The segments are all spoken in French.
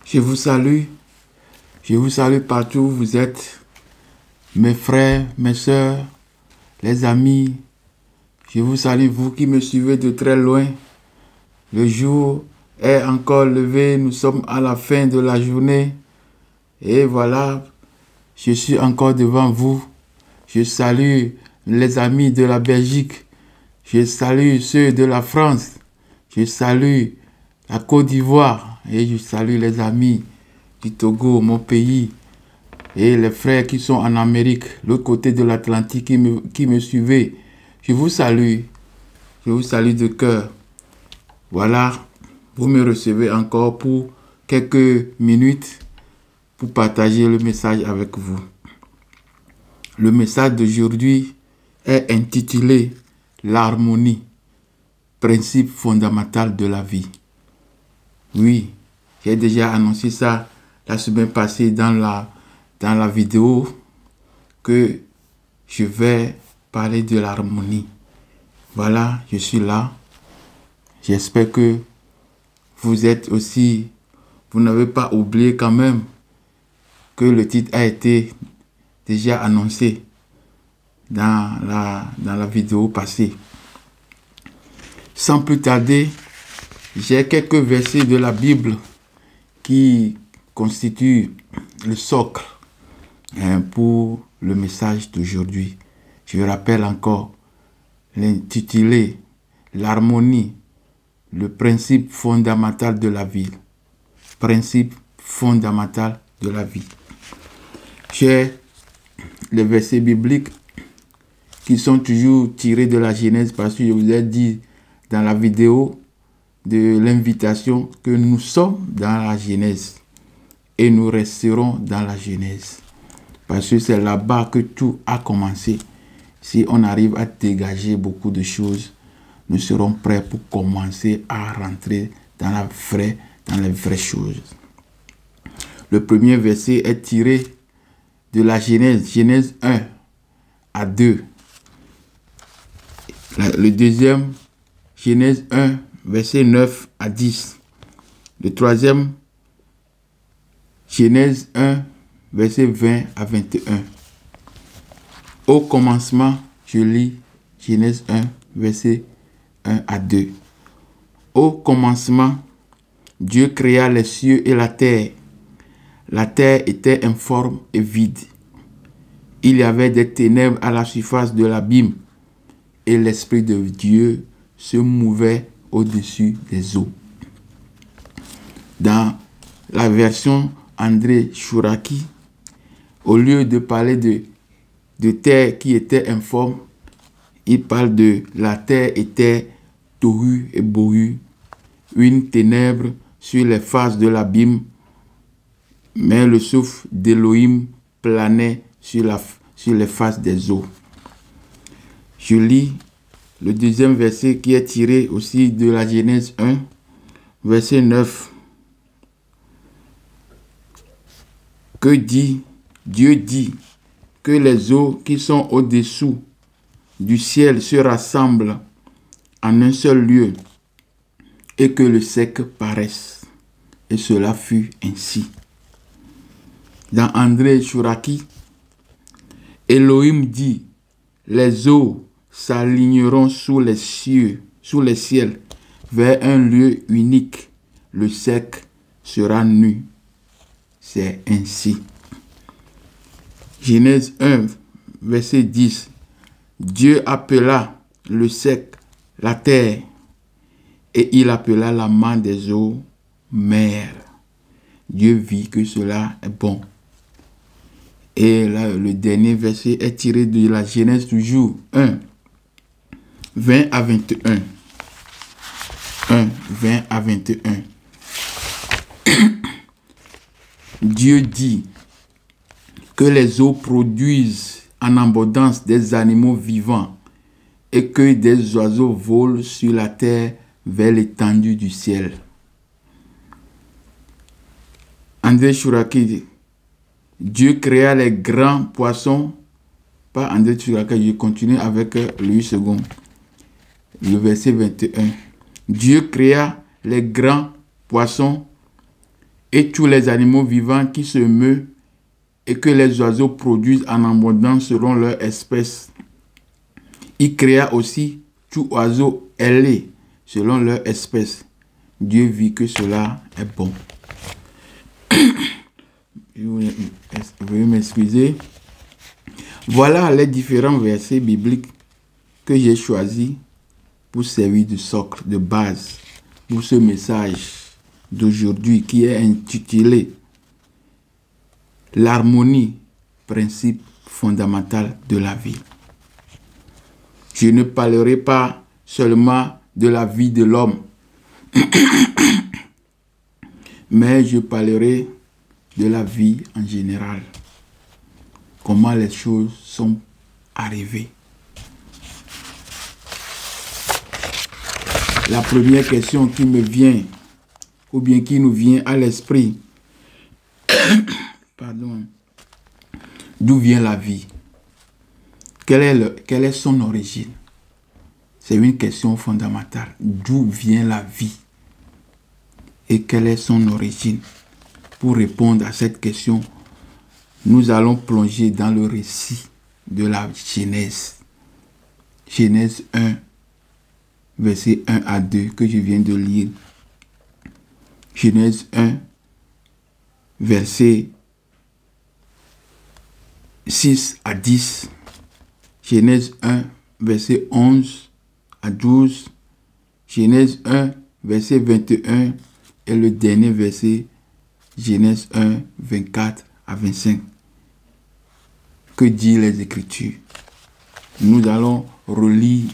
Je vous salue partout où vous êtes, mes frères, mes sœurs, les amis. Je vous salue, vous qui me suivez de très loin. Le jour est encore levé, nous sommes à la fin de la journée. Et voilà, je suis encore devant vous. Je salue les amis de la Belgique. Je salue ceux de la France. Je salue la Côte d'Ivoire. Et je salue les amis du Togo, mon pays. Et les frères qui sont en Amérique, l'autre côté de l'Atlantique, qui me suivez. Je vous salue. Je vous salue de cœur. Voilà, vous me recevez encore pour quelques minutes pour partager le message avec vous. Le message d'aujourd'hui est intitulé « L'harmonie, principe fondamental de la vie ». Oui, j'ai déjà annoncé ça la semaine passée dans la vidéo que je vais parler de l'harmonie. Voilà, je suis là. J'espère que vous êtes aussi, vous n'avez pas oublié quand même que le titre a été déjà annoncé dans la vidéo passée. Sans plus tarder, j'ai quelques versets de la Bible qui constituent le socle pour le message d'aujourd'hui. Je rappelle encore l'intitulé « L'harmonie, le principe fondamental de la vie ». Principe fondamental de la vie. J'ai les versets bibliques qui sont toujours tirés de la Genèse parce que je vous ai dit dans la vidéo de l'invitation que nous sommes dans la Genèse et nous resterons dans la Genèse parce que c'est là-bas que tout a commencé. Si on arrive à dégager beaucoup de choses, nous serons prêts pour commencer à rentrer dans les vraies choses. Le premier verset est tiré de la Genèse, Genèse 1 à 2. Le deuxième, Genèse 1, verset 9 à 10. Le troisième, Genèse 1, verset 20 à 21. Au commencement, je lis Genèse 1, verset 1 à 2. Au commencement, Dieu créa les cieux et la terre. La terre était informe et vide. Il y avait des ténèbres à la surface de l'abîme et l'Esprit de Dieu se mouvait au-dessus des eaux. Dans la version André Chouraki, au lieu de parler de terre qui était informe, il parle de la terre était tohu et bohu, une ténèbre sur les faces de l'abîme, mais le souffle d'Élohim planait sur les faces des eaux. Je lis le deuxième verset qui est tiré aussi de la Genèse 1, verset 9. Dieu dit que les eaux qui sont au-dessous du ciel se rassemblent en un seul lieu et que le sec paraisse. Et cela fut ainsi. Dans André Chouraki, Elohim dit, les eaux s'aligneront sous les ciels, vers un lieu unique. Le sec sera nu. C'est ainsi. Genèse 1, verset 10. Dieu appela le sec la terre, et il appela la manne des eaux mer. Dieu vit que cela est bon. Et là, le dernier verset est tiré de la Genèse toujours 1, 20 à 21. 1, 20 à 21. Dieu dit que les eaux produisent en abondance des animaux vivants et que des oiseaux volent sur la terre vers l'étendue du ciel. André Chouraki dit, Dieu créa les grands poissons. Pas André Chouraki, je continue avec lui second. Le verset 21. Dieu créa les grands poissons et tous les animaux vivants qui se meuvent et que les oiseaux produisent en abondance selon leur espèce. Il créa aussi tout oiseau ailé selon leur espèce. Dieu vit que cela est bon. Veuillez m'excuser. Voilà les différents versets bibliques que j'ai choisis pour servir de socle, de base pour ce message d'aujourd'hui qui est intitulé L'harmonie, principe fondamental de la vie. Je ne parlerai pas seulement de la vie de l'homme, mais je parlerai de la vie en général. Comment les choses sont arrivées. La première question qui me vient, ou bien qui nous vient à l'esprit, pardon, d'où vient la vie? Quelle est son origine? C'est une question fondamentale. D'où vient la vie? Et quelle est son origine? Pour répondre à cette question, nous allons plonger dans le récit de la Genèse. Genèse 1, versets 1 à 2, que je viens de lire. Genèse 1, versets 6 à 10. Genèse 1, verset 11 à 12. Genèse 1, verset 21. Et le dernier verset, Genèse 1, 24 à 25. Que disent les Écritures? Nous allons relire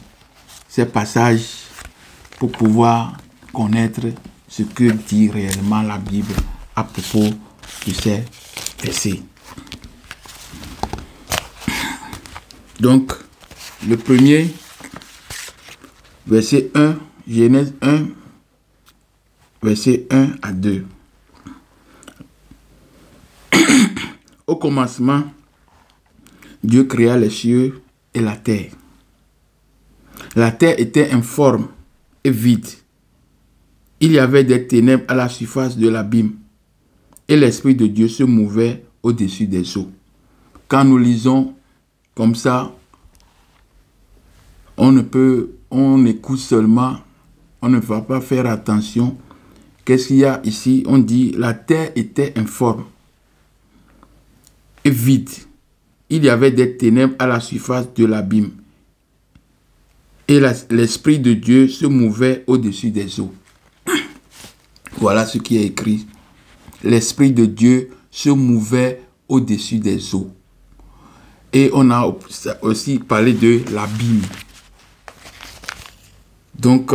ces passages pour pouvoir connaître ce que dit réellement la Bible à propos de ces versets. Donc, le premier, verset 1, Genèse 1, verset 1 à 2. Au commencement, Dieu créa les cieux et la terre. La terre était informe et vide. Il y avait des ténèbres à la surface de l'abîme et l'Esprit de Dieu se mouvait au-dessus des eaux. Quand nous lisons comme ça, on écoute seulement, on ne va pas faire attention. Qu'est-ce qu'il y a ici? On dit la terre était informe et vide. Il y avait des ténèbres à la surface de l'abîme. Et l'Esprit de Dieu se mouvait au-dessus des eaux. Voilà ce qui est écrit. L'Esprit de Dieu se mouvait au-dessus des eaux. Et on a aussi parlé de l'abîme. Donc,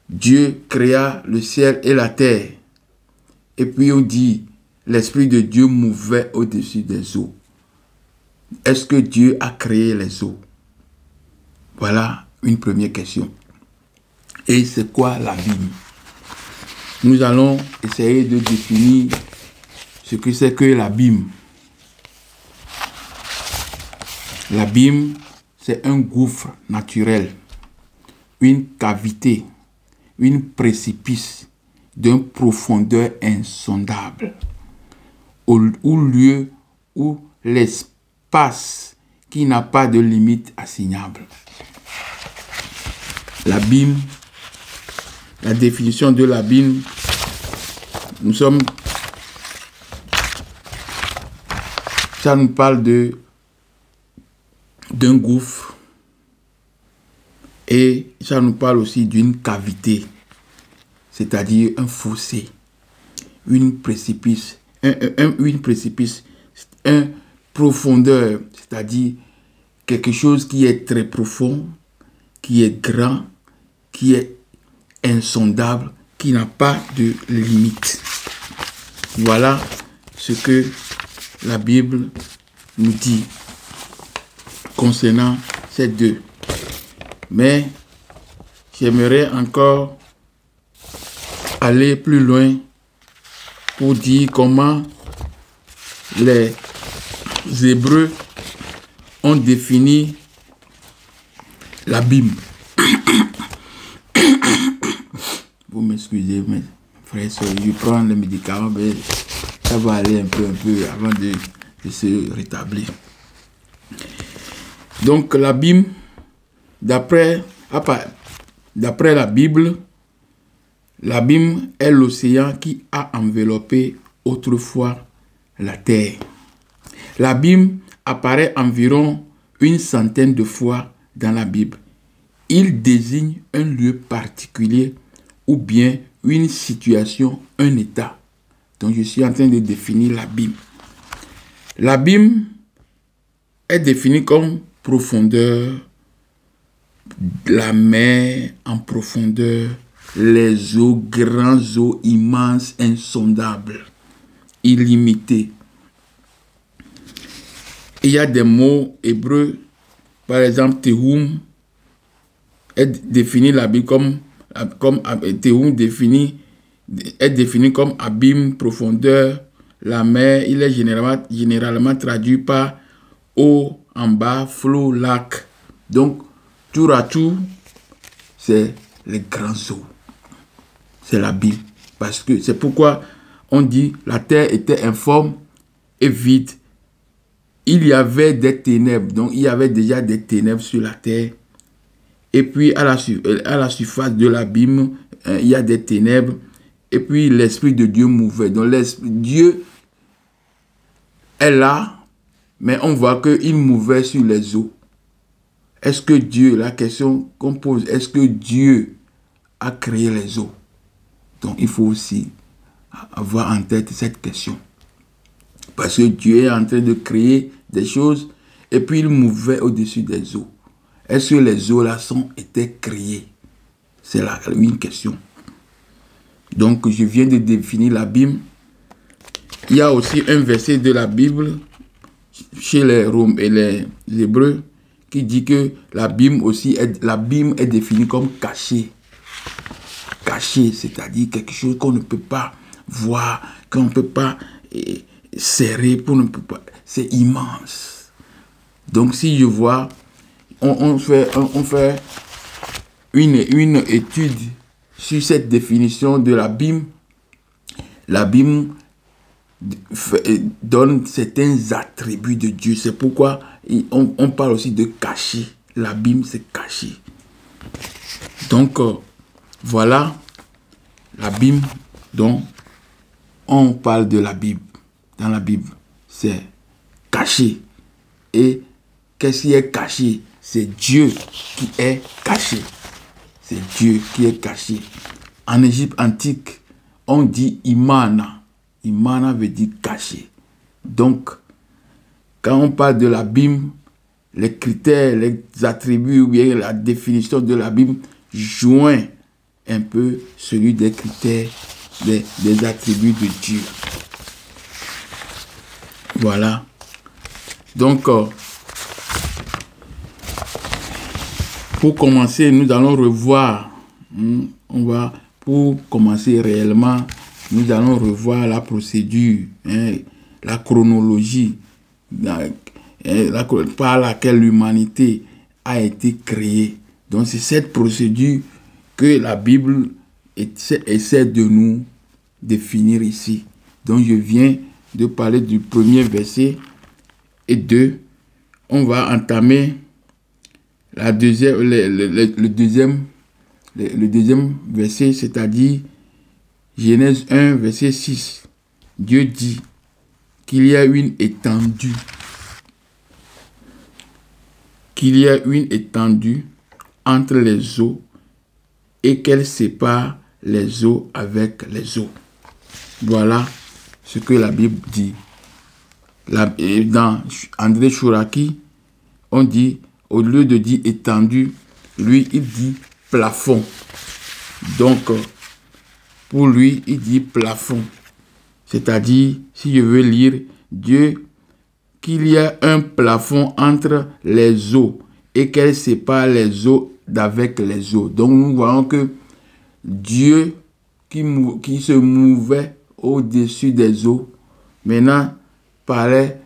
Dieu créa le ciel et la terre. Et puis on dit, l'Esprit de Dieu mouvait au-dessus des eaux. Est-ce que Dieu a créé les eaux? Voilà une première question. Et c'est quoi l'abîme? Nous allons essayer de définir ce que c'est que l'abîme. L'abîme, c'est un gouffre naturel, une cavité, une précipice d'une profondeur insondable, au lieu où l'espace qui n'a pas de limite assignable. L'abîme, la définition de l'abîme, ça nous parle d'un gouffre et ça nous parle aussi d'une cavité, c'est-à-dire un fossé, une précipice, une profondeur, c'est-à-dire quelque chose qui est très profond, qui est grand, qui est insondable, qui n'a pas de limite. Voilà ce que la Bible nous dit concernant ces deux. Mais j'aimerais encore aller plus loin pour dire comment les Hébreux ont défini l'abîme. Vous m'excusez, mes frère et soeur, je prends les médicaments, mais ça va aller un peu avant de se rétablir. Donc l'abîme, d'après la Bible, l'abîme est l'océan qui a enveloppé autrefois la terre. L'abîme apparaît environ 100 de fois dans la Bible. Il désigne un lieu particulier ou bien une situation, un état. Donc je suis en train de définir l'abîme. L'abîme est défini comme profondeur, la mer en profondeur, les eaux, grands eaux immenses, insondables, illimitées. Il y a des mots hébreux, par exemple, Tehum est défini la Bible comme Tehum est défini comme abîme, profondeur, la mer. Il est généralement traduit par eau en bas, flot, lac. Donc, tour à tour, c'est les grands eaux. C'est l'abîme. Parce que c'est pourquoi on dit la terre était informe et vide. Il y avait des ténèbres, donc il y avait déjà des ténèbres sur la terre. Et puis à la surface de l'abîme, il y a des ténèbres. Et puis l'Esprit de Dieu mouvait. Donc Dieu est là, mais on voit qu'il mouvait sur les eaux. Est-ce que Dieu, la question qu'on pose, est-ce que Dieu a créé les eaux? Donc il faut aussi avoir en tête cette question. Parce que Dieu est en train de créer des choses et puis il mouvait au-dessus des eaux. Est-ce que les eaux là étaient créées? C'est là une question. Donc je viens de définir l'abîme. Il y a aussi un verset de la Bible chez les Romains et les Hébreux qui dit que l'abîme est défini comme caché. Caché, c'est-à-dire quelque chose qu'on ne peut pas voir, qu'on ne peut pas serrer, c'est immense. Donc si je vois, on fait une étude sur cette définition de l'abîme. L'abîme donne certains attributs de Dieu. C'est pourquoi on parle aussi de caché. L'abîme, c'est caché. Donc, voilà l'abîme dont on parle de la Bible. Dans la Bible, c'est caché. Et qu'est-ce qui est caché? C'est Dieu qui est caché. C'est Dieu qui est caché. En Égypte antique, on dit Imana. Imana veut dire caché. Donc, quand on parle de l'abîme, les critères, les attributs ou bien la définition de l'abîme joint un peu celui des critères, des attributs de Dieu. Voilà. Donc, pour commencer, nous allons revoir, pour commencer réellement, nous allons revoir la procédure, la chronologie par laquelle l'humanité a été créée. Donc c'est cette procédure que la Bible essaie de nous définir ici. Donc je viens de parler du premier verset et on va entamer le deuxième verset, c'est-à-dire Genèse 1, verset 6. Dieu dit qu'il y a une étendue. Qu'il y a une étendue entre les eaux et qu'elle sépare les eaux avec les eaux. Voilà ce que la Bible dit. Dans André Chouraki, on dit, au lieu de dire étendue, lui, il dit plafond. Donc, pour lui, il dit plafond. C'est-à-dire, si je veux lire, Dieu, qu'il y a un plafond entre les eaux et qu'elle sépare les eaux d'avec les eaux. Donc, nous voyons que Dieu qui se mouvait au-dessus des eaux, maintenant, parlait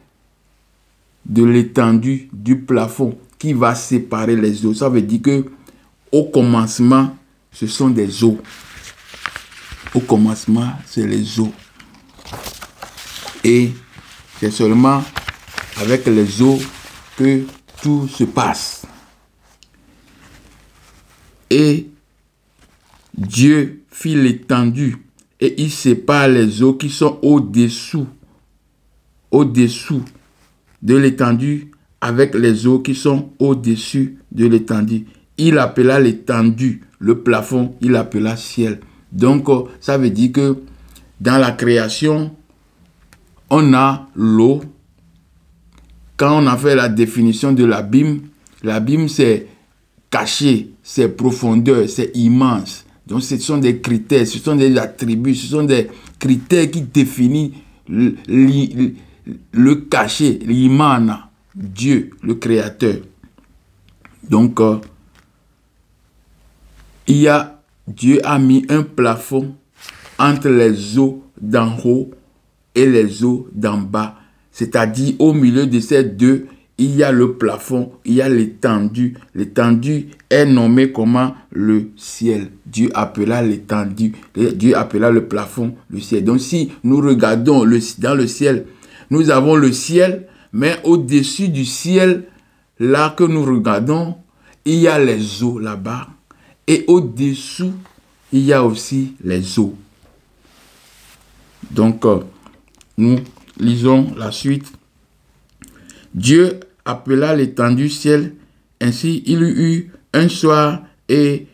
de l'étendue du plafond qui va séparer les eaux. Ça veut dire que au commencement, ce sont des eaux. Au commencement, c'est les eaux. Et c'est seulement avec les eaux que tout se passe. Et Dieu fit l'étendue et il sépare les eaux qui sont au-dessous de l'étendue avec les eaux qui sont au-dessus de l'étendue. Il appela l'étendue, le plafond, il appela ciel. Donc, ça veut dire que dans la création, on a l'eau. Quand on a fait la définition de l'abîme c'est caché, c'est profondeur, c'est immense. Donc ce sont des critères, ce sont des attributs, ce sont des critères qui définissent le caché, l'imana, Dieu, le créateur. Donc, Dieu a mis un plafond entre les eaux d'en haut et les eaux d'en bas. C'est-à-dire, au milieu de ces deux, il y a le plafond, il y a l'étendue. L'étendue est nommée comment? Le ciel. Dieu appela l'étendue. Dieu appela le plafond le ciel. Donc, si nous regardons dans le ciel, nous avons le ciel, mais au-dessus du ciel, là que nous regardons, il y a les eaux là-bas. Et au-dessous, il y a aussi les eaux. Donc, nous lisons la suite. Dieu appela l'étendue ciel, ainsi il y eut un soir et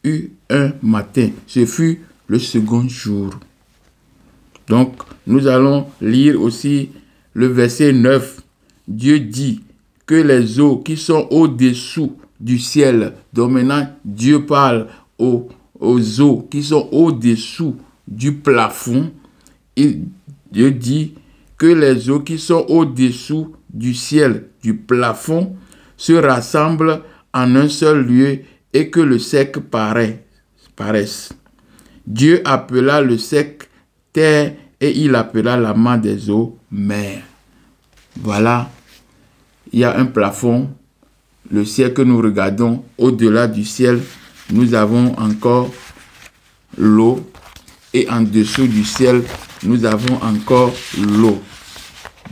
eut un matin. Ce fut le second jour. Donc, nous allons lire aussi le verset 9. Dieu dit que les eaux qui sont au-dessous du ciel, donc maintenant Dieu parle aux eaux qui sont au-dessous du plafond. Dieu dit que les eaux qui sont au-dessous du ciel, du plafond, se rassemblent en un seul lieu et que le sec paraisse. Dieu appela le sec terre et il appela la main des eaux mer. Voilà, il y a un plafond, le ciel que nous regardons. Au-delà du ciel, nous avons encore l'eau et en dessous du ciel, nous avons encore l'eau.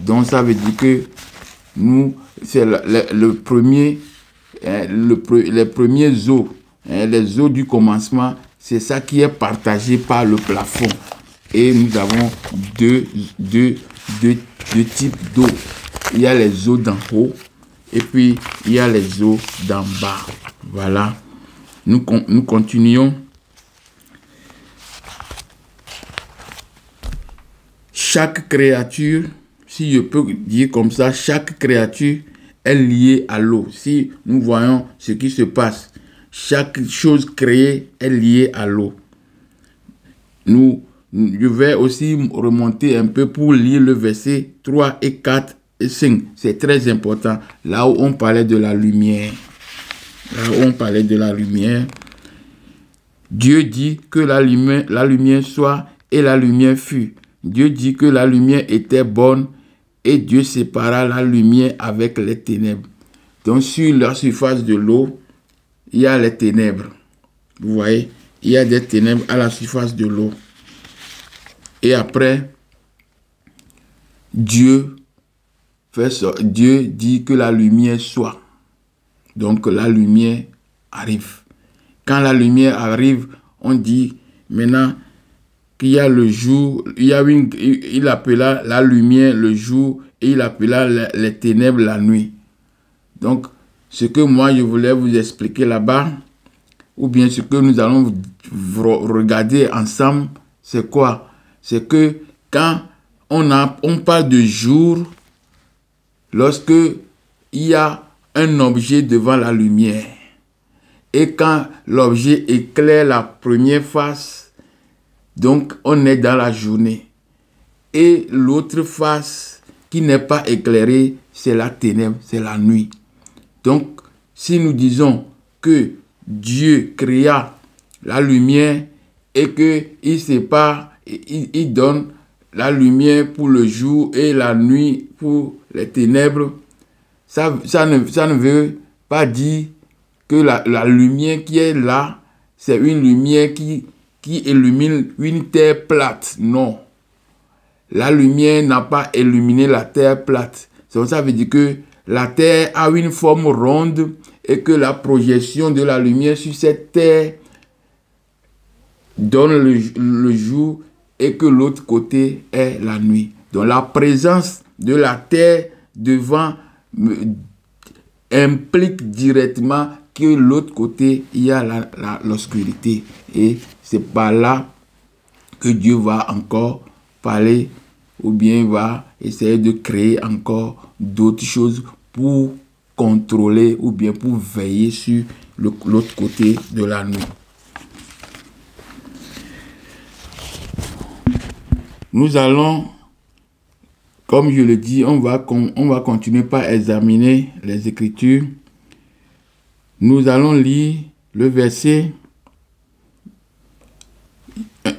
Donc ça veut dire que nous, c'est les premiers eaux, les eaux du commencement, c'est ça qui est partagé par le plafond. Et nous avons deux types d'eau. Il y a les eaux d'en haut et puis il y a les eaux d'en bas. Voilà. Nous continuons. Chaque créature, si je peux dire comme ça, chaque créature est liée à l'eau. Si nous voyons ce qui se passe, chaque chose créée est liée à l'eau. Je vais aussi remonter un peu pour lire le verset 3 et 4 et 5. C'est très important. Là où on parlait de la lumière. Dieu dit que la lumière soit et la lumière fut. Dieu dit que la lumière était bonne et Dieu sépara la lumière avec les ténèbres. Donc sur la surface de l'eau, il y a les ténèbres. Vous voyez, il y a des ténèbres à la surface de l'eau. Et après, Dieu dit que la lumière soit. Donc la lumière arrive. Quand la lumière arrive, on dit maintenant qu'il y a le jour, il appela la lumière le jour et il appela les ténèbres la nuit. Donc, ce que moi je voulais vous expliquer là-bas, ou bien ce que nous allons regarder ensemble, c'est quoi? C'est que quand on parle de jour, lorsque il y a un objet devant la lumière, et quand l'objet éclaire la première face, donc on est dans la journée. Et l'autre face qui n'est pas éclairée, c'est la ténèbre, c'est la nuit. Donc, si nous disons que Dieu créa la lumière et qu'il sépare, il donne la lumière pour le jour et la nuit pour les ténèbres, ça ne veut pas dire que la lumière qui est là, c'est une lumière qui qui illumine une terre plate. Non. La lumière n'a pas illuminé la terre plate. Ça veut dire que la terre a une forme ronde et que la projection de la lumière sur cette terre donne le jour et que l'autre côté est la nuit. Donc la présence de la terre devant implique directement que l'autre côté, il y a l'obscurité. Et c'est par là que Dieu va encore parler ou bien va essayer de créer encore d'autres choses pour contrôler ou bien pour veiller sur l'autre côté de la nuit. Nous allons, comme je le dis, on va continuer par examiner les Écritures. Nous allons lire le verset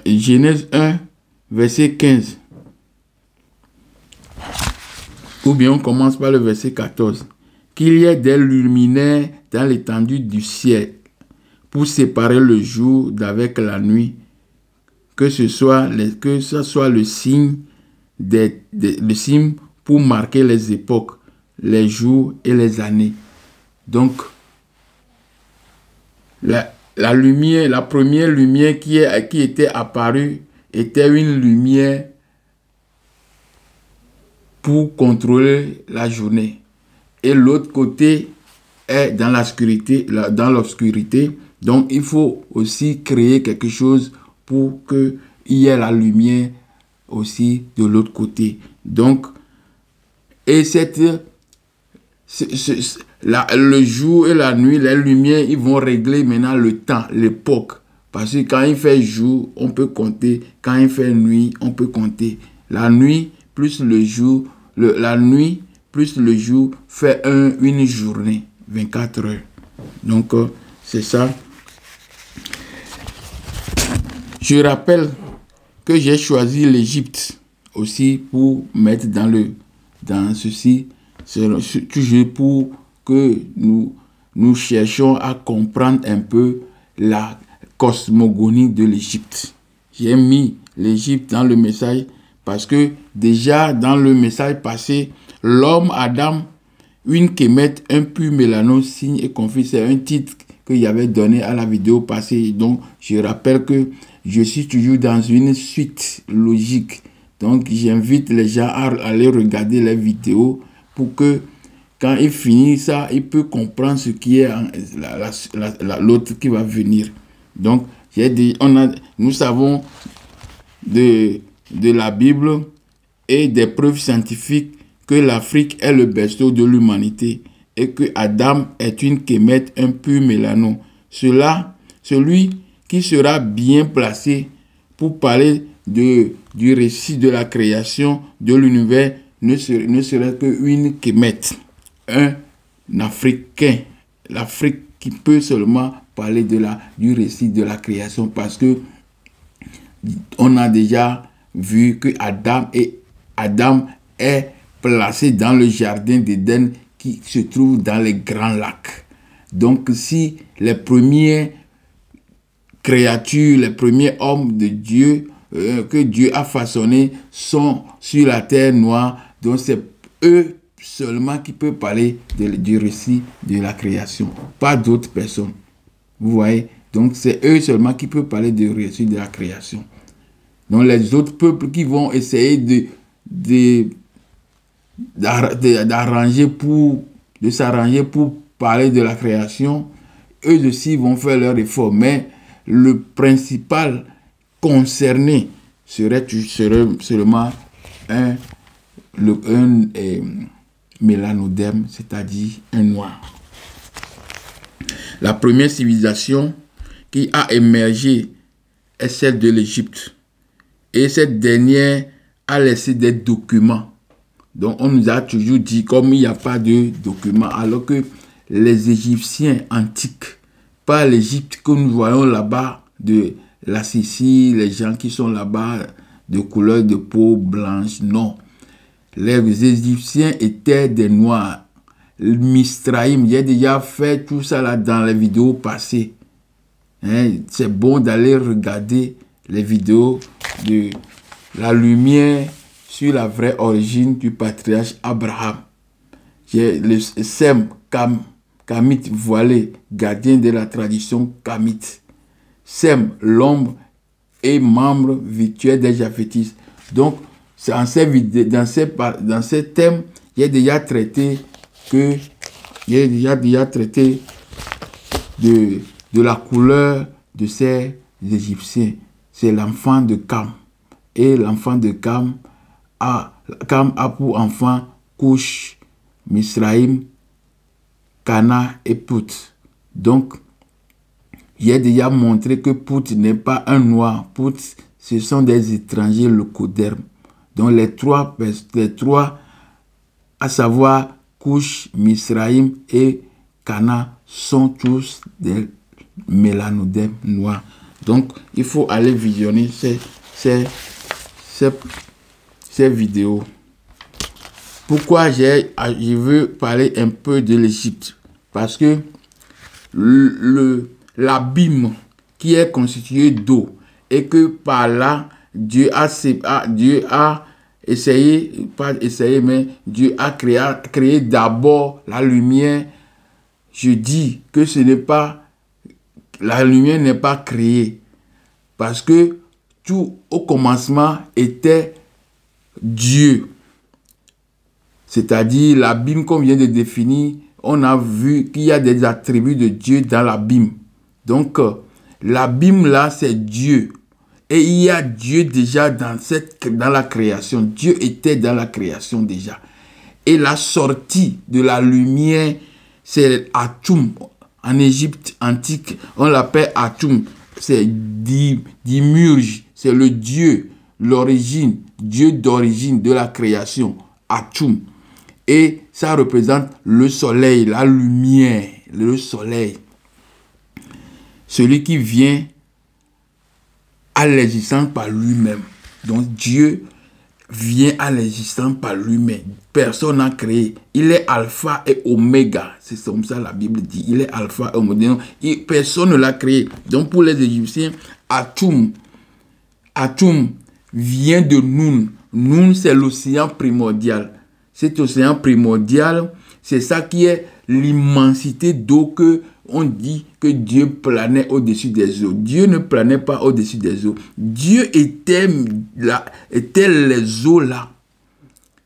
Genèse 1, verset 15. Ou bien on commence par le verset 14. Qu'il y ait des luminaires dans l'étendue du ciel pour séparer le jour d'avec la nuit, que ce soit le signe le signe pour marquer les époques, les jours et les années. Donc, la lumière, la première lumière qui était apparue était une lumière pour contrôler la journée. Et l'autre côté est dans l'obscurité. Donc, il faut aussi créer quelque chose pour qu'il y ait la lumière aussi de l'autre côté. Donc, et le jour et la nuit, les lumières, ils vont régler maintenant le temps, l'époque. Parce que quand il fait jour, on peut compter. Quand il fait nuit, on peut compter. La nuit plus le jour, la nuit plus le jour fait une journée, 24 heures. Donc, c'est ça. Je rappelle que j'ai choisi l'Égypte aussi pour mettre dans ceci, toujours pour que nous cherchions à comprendre un peu la cosmogonie de l'Égypte. J'ai mis l'Égypte dans le message parce que déjà dans le message passé, l'homme Adam, une kémette, un pur mélano, signe et confie, c'est un titre que j'avais donné à la vidéo passée. Donc, je rappelle que je suis toujours dans une suite logique. Donc, j'invite les gens à aller regarder les vidéos pour que, quand il finit ça, il peut comprendre ce qui est l'autre qui va venir. Donc, nous savons de la Bible et des preuves scientifiques que l'Afrique est le berceau de l'humanité et que Adam est une kémette, un pur mélano. Celui qui sera bien placé pour parler du récit de la création de l'univers ne serait qu'une kémette, un Africain. L'Afrique qui peut seulement parler du récit de la création parce que on a déjà vu que Adam est placé dans le jardin d'Éden qui se trouve dans les grands lacs. Donc si les premières créatures, les premiers hommes de Dieu que Dieu a façonnés sont sur la terre noire, donc c'est eux seulement qui peuvent parler du récit de la création, pas d'autres personnes. Vous voyez? Donc c'est eux seulement qui peuvent parler du récit de la création. Donc les autres peuples qui vont essayer de s'arranger pour parler de la création, eux aussi vont faire leur effort. Mais le principal concerné serait seulement un mélanoderme, c'est-à-dire un noir. La première civilisation qui a émergé est celle de l'Égypte. Et cette dernière a laissé des documents. Donc on nous a toujours dit, comme il n'y a pas de documents, alors que les Égyptiens antiques, pas l'Égypte que nous voyons là-bas, de la Sicile, les gens qui sont là-bas de couleur de peau blanche, non. Les Égyptiens étaient des noirs. Mistraïm, j'ai déjà fait tout ça là dans les vidéos passées. Hein, c'est bon d'aller regarder les vidéos de la lumière sur la vraie origine du patriarche Abraham. Le Sem Kamite voilé, gardien de la tradition kamite. Sem, l'ombre et membre virtuel des Japhétistes. Donc, dans ces thèmes, il y a déjà traité de la couleur de ces Égyptiens. C'est l'enfant de Cam. Et l'enfant de Cam a pour enfant Cush, Misraïm, Cana et Pout. Donc, il a déjà montré que Pout n'est pas un noir. Pout, ce sont des étrangers leucodermes. Donc, les trois, à savoir Cush, Misraïm et Cana, sont tous des mélanodermes noirs. Donc, il faut aller visionner ces vidéos. Pourquoi je veux parler un peu de l'Égypte? Parce que l'abîme qui est constitué d'eau et que par là, Dieu a essayé, pas essayé, mais Dieu a créé d'abord la lumière. Je dis que la lumière n'est pas créée parce que tout au commencement était Dieu. C'est-à-dire l'abîme qu'on vient de définir, on a vu qu'il y a des attributs de Dieu dans l'abîme. Donc, l'abîme là, c'est Dieu. Et il y a Dieu déjà dans la création. Dieu était dans la création déjà. Et la sortie de la lumière, c'est Atum. En Égypte antique, on l'appelle Atum. C'est Dimurge. C'est le Dieu, l'origine, Dieu d'origine de la création. Atum. Et ça représente le soleil, la lumière, le soleil. Celui qui vient à l'existence par lui-même. Donc Dieu vient à l'existence par lui-même. Personne n'a créé. Il est alpha et oméga. C'est comme ça la Bible dit. Il est alpha et oméga. Personne ne l'a créé. Donc pour les Égyptiens, Atum vient de Nun. Nun, c'est l'océan primordial. Cet océan primordial, c'est ça qui est l'immensité d'eau que on dit que Dieu planait au-dessus des eaux. Dieu ne planait pas au-dessus des eaux. Dieu était là, étaient les eaux là.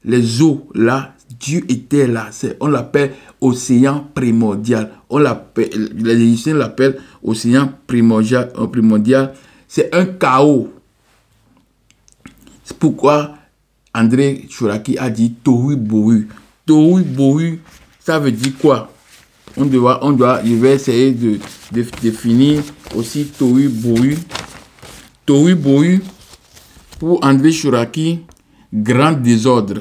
Les eaux là, Dieu était là. On l'appelle océan primordial. Les Égyptiens l'appellent océan primordial. C'est un chaos. C'est pourquoi André Chouraki a dit Tohu Bohu. Tohu Bohu, ça veut dire quoi? Je vais essayer de définir aussi Tohu Bohu. Tohu Bohu, pour André Chouraki, grand désordre,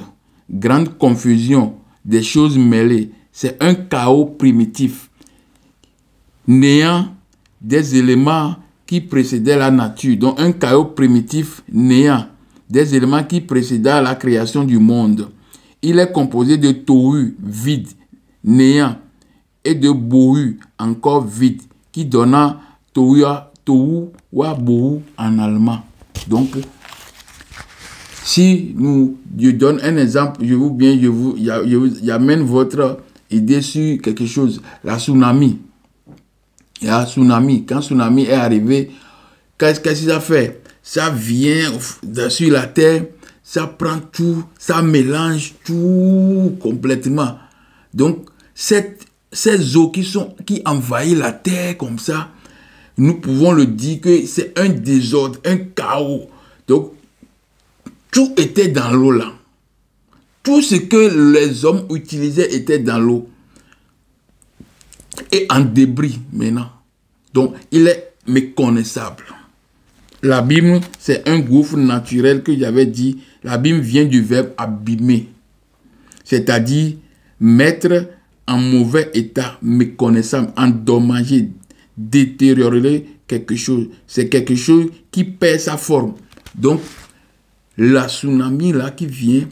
grande confusion, des choses mêlées. C'est un chaos primitif, néant des éléments qui précédaient la nature. Donc un chaos primitif néant des éléments qui précédaient la création du monde. Il est composé de Tohu, vide, néant, et de Bohu, encore vide, qui donna Tohu wa Bohu en allemand. Donc, si je donne un exemple, j'amène votre idée sur quelque chose. La tsunami. Quand tsunami est arrivé, qu'est-ce que ça fait? Ça vient sur la terre, ça prend tout, ça mélange tout complètement. Donc, ces eaux qui envahissent la terre comme ça, nous pouvons le dire que c'est un désordre, un chaos. Donc, tout était dans l'eau là. Tout ce que les hommes utilisaient était dans l'eau. Et en débris maintenant. Donc, il est méconnaissable. L'abîme, c'est un gouffre naturel que j'avais dit. L'abîme vient du verbe abîmer. C'est-à-dire mettre en mauvais état, méconnaissable, endommager, détériorer quelque chose. C'est quelque chose qui perd sa forme. Donc, la tsunami là qui vient,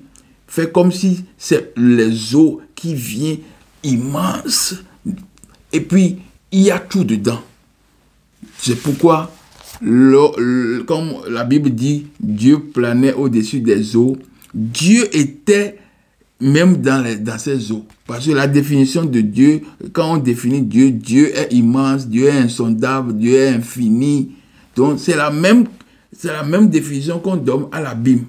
fait comme si c'est les eaux qui viennent immenses. Et puis, il y a tout dedans. C'est pourquoi, comme la Bible dit, Dieu planait au-dessus des eaux. Dieu était même dans ces eaux. Parce que la définition de Dieu, quand on définit Dieu, Dieu est immense, Dieu est insondable, Dieu est infini. Donc, c'est la même définition qu'on donne à la Bible.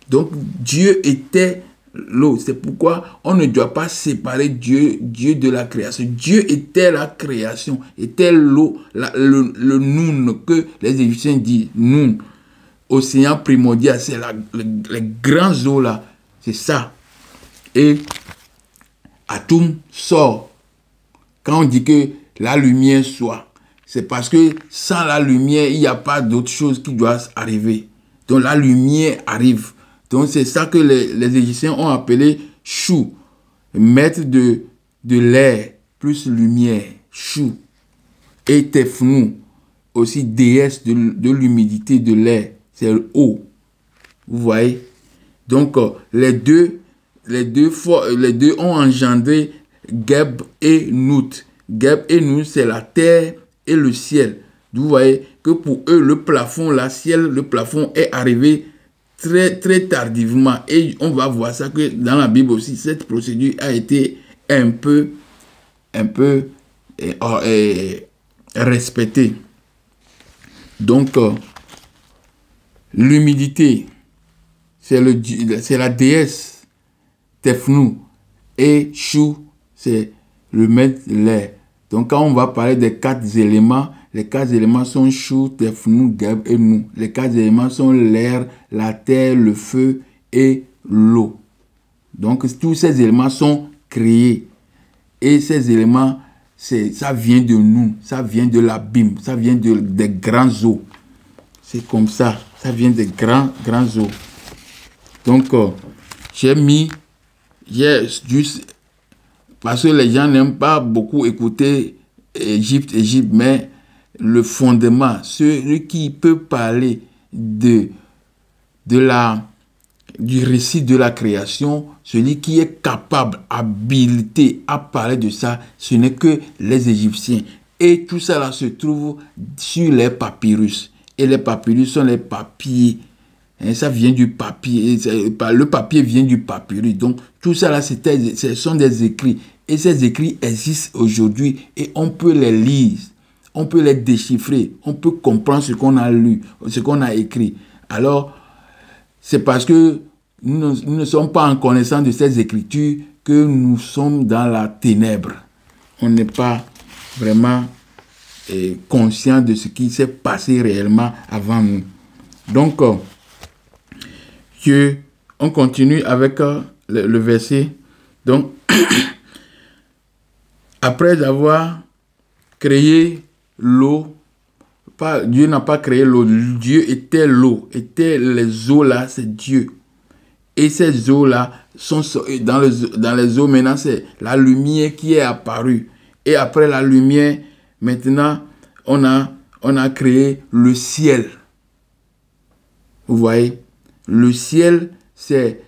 Donc, Dieu était l'eau. C'est pourquoi on ne doit pas séparer Dieu de la création. Dieu était la création, était l'eau, le Noun que les Égyptiens disent, Noun. Océan primordial, c'est les grands eaux là, c'est ça. Et Atum sort. Quand on dit que la lumière soit, c'est parce que sans la lumière, il n'y a pas d'autre chose qui doit arriver. Donc la lumière arrive. Donc c'est ça que les Égyptiens ont appelé Chou, maître de l'air plus lumière, Chou. Et Tefnou, aussi déesse de l'humidité de l'air, c'est eau. Vous voyez? Donc les deux ont engendré Geb et Nout. Geb et Nout, c'est la terre et le ciel. Vous voyez que pour eux, le plafond est arrivé très, très tardivement. Et on va voir ça que dans la Bible aussi, cette procédure a été un peu respectée. Donc, l'humidité, c'est la déesse Tefnou. Et Chou, c'est le maître de l'air. Donc, quand on va parler des 4 éléments, les 4 éléments sont Chou, Tefnou, Geb et Nou. Les 4 éléments sont l'air, la terre, le feu et l'eau. Donc, tous ces éléments sont créés. Et ces éléments, ça vient de nous, ça vient de l'abîme, ça vient des grands eaux. C'est comme ça, ça vient des grands eaux. Donc, j'ai juste, parce que les gens n'aiment pas beaucoup écouter Égypte, mais le fondement, celui qui peut parler du récit de la création, celui qui est capable, habilité à parler de ça, ce n'est que les Égyptiens. Et tout ça là se trouve sur les papyrus. Et les papyrus sont les papiers. Et ça vient du papier. Le papier vient du papyrus. Donc, tout ça là, ce sont des écrits. Et ces écrits existent aujourd'hui et on peut les lire. On peut les déchiffrer. On peut comprendre ce qu'on a lu, ce qu'on a écrit. Alors, c'est parce que nous ne sommes pas en connaissance de ces écritures que nous sommes dans la ténèbre. On n'est pas vraiment conscient de ce qui s'est passé réellement avant nous. Donc, on continue avec le verset. Donc, après avoir créé l'eau, Dieu n'a pas créé l'eau, Dieu était l'eau, les eaux là, c'est Dieu. Et ces eaux là sont dans les eaux maintenant, c'est la lumière qui est apparue. Et après la lumière, maintenant, on a créé le ciel. Vous voyez? Le ciel, c'est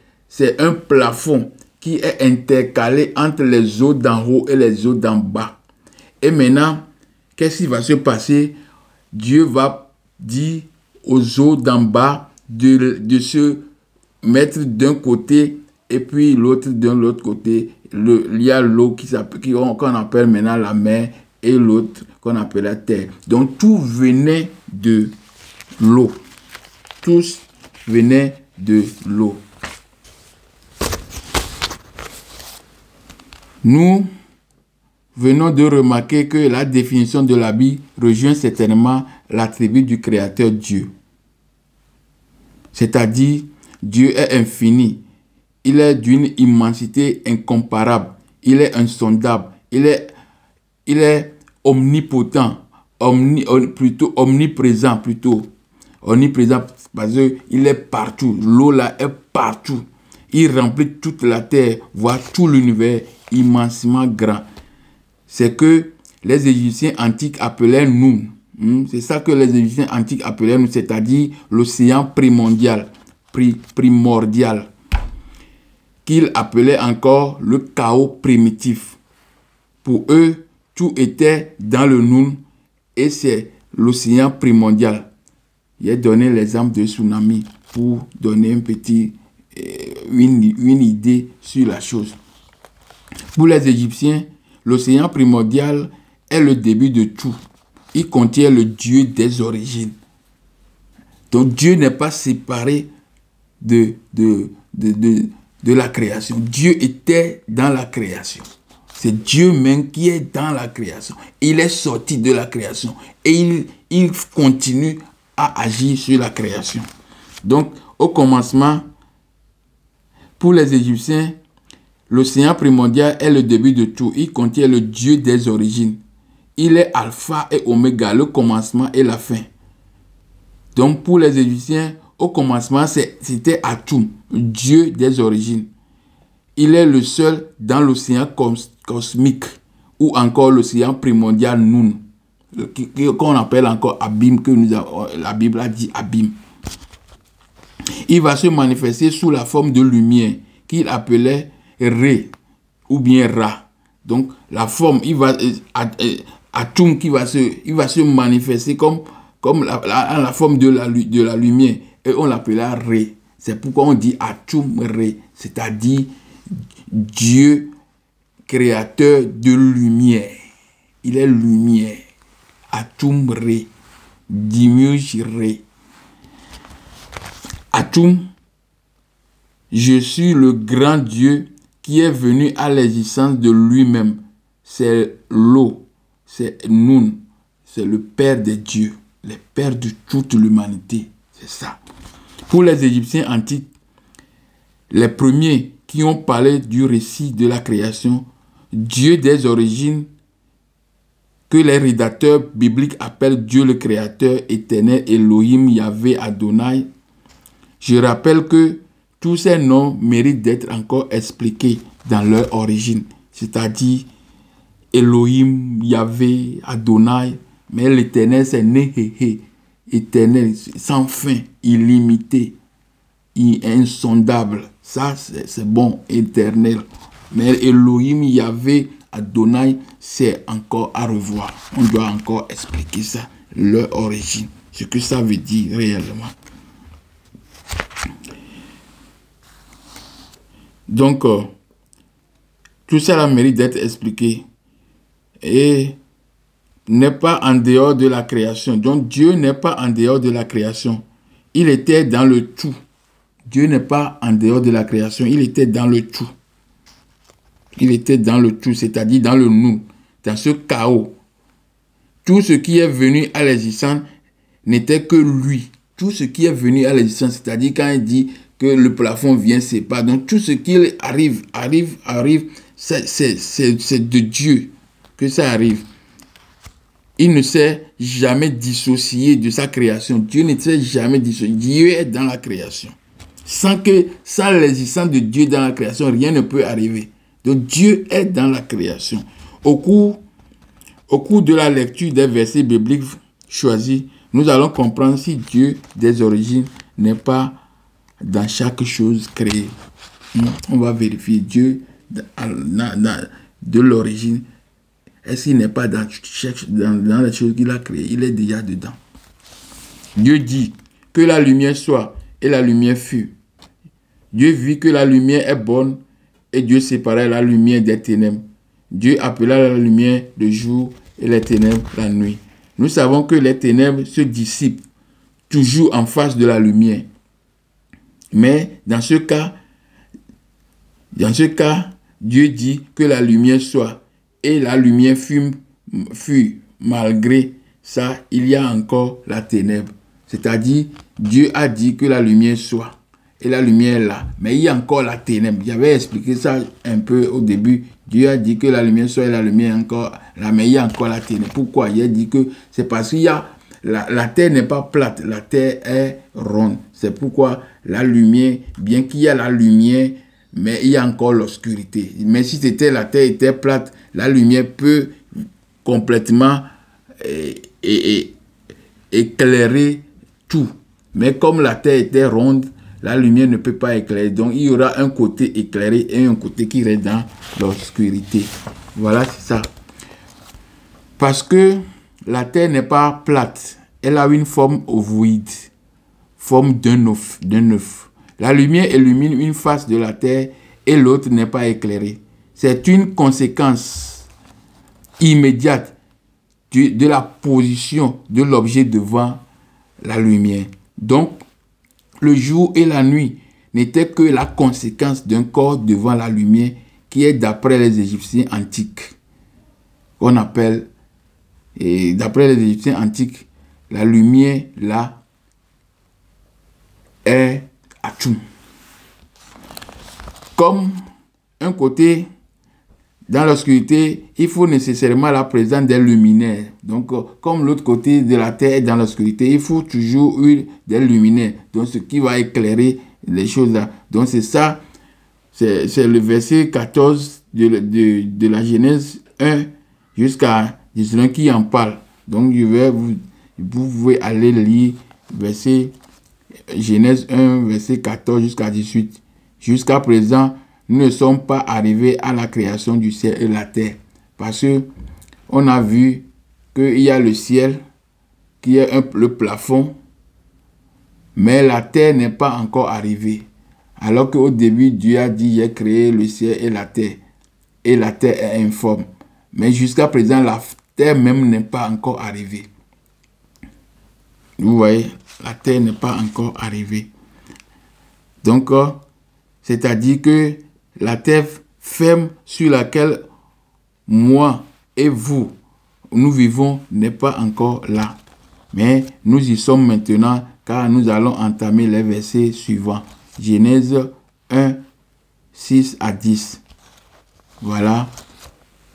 un plafond qui est intercalé entre les eaux d'en haut et les eaux d'en bas. Et maintenant, qu'est-ce qui va se passer? Dieu va dire aux eaux d'en bas de se mettre d'un côté et puis l'autre de l'autre côté. Il y a l'eau qu'on appelle maintenant la mer et l'autre qu'on appelle la terre. Donc tout venait de l'eau. Tous venaient de l'eau. Nous venons de remarquer que la définition de la Bible rejoint certainement l'attribut du Créateur Dieu. C'est-à-dire, Dieu est infini. Il est d'une immensité incomparable. Il est insondable. Il est omnipotent. Omniprésent plutôt. Omniprésent parce qu'il est partout. L'eau là est partout. Il remplit toute la terre, voire tout l'univers immensément grand. C'est que les Égyptiens antiques appelaient nous. C'est ça que les Égyptiens antiques appelaient nous, c'est-à-dire l'océan primordial, qu'ils appelaient encore le chaos primitif. Pour eux, tout était dans le Noun et c'est l'océan primordial. J'ai donné l'exemple de tsunami pour donner une idée sur la chose. Pour les Égyptiens, l'océan primordial est le début de tout. Il contient le Dieu des origines. Donc Dieu n'est pas séparé de la création. Dieu était dans la création. C'est Dieu même qui est dans la création. Il est sorti de la création et il continue à agir sur la création. Donc, au commencement, pour les Égyptiens, l'océan primordial est le début de tout. Il contient le Dieu des origines. Il est alpha et oméga, le commencement et la fin. Donc, pour les Égyptiens, au commencement, c'était Atum, Dieu des origines. Il est le seul dans l'océan cosmique ou encore l'océan primordial Nun, qu'on appelle encore Abîme, que la Bible a dit Abîme. Il va se manifester sous la forme de lumière qu'il appelait Ré ou bien Ra. Donc la forme, Atum il va se manifester comme la forme de la lumière et on l'appela Ré. C'est pourquoi on dit Atum Ré, c'est-à-dire Dieu créateur de lumière. Il est lumière. Atum Ré. Dimuj Ré. Atum, je suis le grand Dieu qui est venu à l'existence de lui-même. C'est l'eau, c'est Nun, c'est le Père des dieux, le Père de toute l'humanité. C'est ça. Pour les Égyptiens antiques, les premiers qui ont parlé du récit de la création, Dieu des origines, que les rédacteurs bibliques appellent Dieu le Créateur éternel, Elohim, Yahvé, Adonai. Je rappelle que tous ces noms méritent d'être encore expliqués dans leur origine, c'est-à-dire Elohim, Yahvé, Adonai, mais l'éternel c'est Néhéhé, éternel, sans fin, illimité, insondable. Ça, c'est bon, éternel. Mais Elohim, Yahvé, Adonai, c'est encore à revoir. On doit encore expliquer ça, leur origine, ce que ça veut dire réellement. Donc, tout cela mérite d'être expliqué et n'est pas en dehors de la création. Donc, Dieu n'est pas en dehors de la création. Il était dans le tout. Dieu n'est pas en dehors de la création. Il était dans le tout. Il était dans le tout, c'est-à-dire dans le nous, dans ce chaos. Tout ce qui est venu à l'existence n'était que lui. Tout ce qui est venu à l'existence, c'est-à-dire quand il dit que le plafond vient, c'est pas. Donc tout ce qui arrive, c'est de Dieu que ça arrive. Il ne s'est jamais dissocié de sa création. Dieu ne s'est jamais dissocié. Dieu est dans la création. Sans l'existence de Dieu dans la création, rien ne peut arriver. Donc Dieu est dans la création. Au cours de la lecture des versets bibliques choisis, nous allons comprendre si Dieu des origines n'est pas dans chaque chose créée. On va vérifier Dieu de l'origine. Est-ce qu'il n'est pas dans les choses qu'il a créées? Il est déjà dedans. Dieu dit que la lumière soit et la lumière fut. Dieu vit que la lumière est bonne et Dieu séparait la lumière des ténèbres. Dieu appela la lumière le jour et les ténèbres la nuit. Nous savons que les ténèbres se dissipent toujours en face de la lumière. Mais dans ce cas, Dieu dit que la lumière soit et la lumière fut. Malgré ça, il y a encore la ténèbre. C'est-à-dire, Dieu a dit que la lumière soit et la lumière est là. Mais il y a encore la ténèbre. J'avais expliqué ça un peu au début. Dieu a dit que la lumière soit et la lumière est encore là. Mais il y a encore la ténèbre. Pourquoi? Il a dit que c'est parce qu'il y a la terre n'est pas plate, la terre est ronde. C'est pourquoi la lumière, bien qu'il y a la lumière, mais il y a encore l'obscurité. Mais si la terre était plate, la lumière peut complètement éclairer tout. Mais comme la terre était ronde, la lumière ne peut pas éclairer. Donc il y aura un côté éclairé et un côté qui reste dans l'obscurité. Voilà, c'est ça. Parce que la terre n'est pas plate. Elle a une forme ovoïde, forme d'un œuf. La lumière illumine une face de la terre et l'autre n'est pas éclairée. C'est une conséquence immédiate de la position de l'objet devant la lumière. Donc, le jour et la nuit n'étaient que la conséquence d'un corps devant la lumière qui est d'après les Égyptiens antiques. On appelle, et d'après les Égyptiens antiques, la lumière là est Atum. Comme un côté dans l'obscurité, il faut nécessairement la présence des luminaires. Donc, comme l'autre côté de la terre est dans l'obscurité, il faut toujours des luminaires. Donc, ce qui va éclairer les choses là. Donc, c'est ça, c'est le verset 14 de la Genèse 1 jusqu'à 19 qui en parle. Donc, vous pouvez aller lire verset Genèse 1, verset 14 jusqu'à 18. Jusqu'à présent, nous ne sommes pas arrivés à la création du ciel et de la terre. Parce que on a vu qu'il y a le ciel, qui est le plafond, mais la terre n'est pas encore arrivée. Alors qu'au début, Dieu a dit, j'ai créé le ciel et la terre est informe. Mais jusqu'à présent, la terre même n'est pas encore arrivée. Vous voyez, la terre n'est pas encore arrivée. Donc, c'est-à-dire que la terre ferme sur laquelle moi et vous, nous vivons n'est pas encore là. Mais nous y sommes maintenant car nous allons entamer les versets suivants. Genèse 1, 6 à 10. Voilà.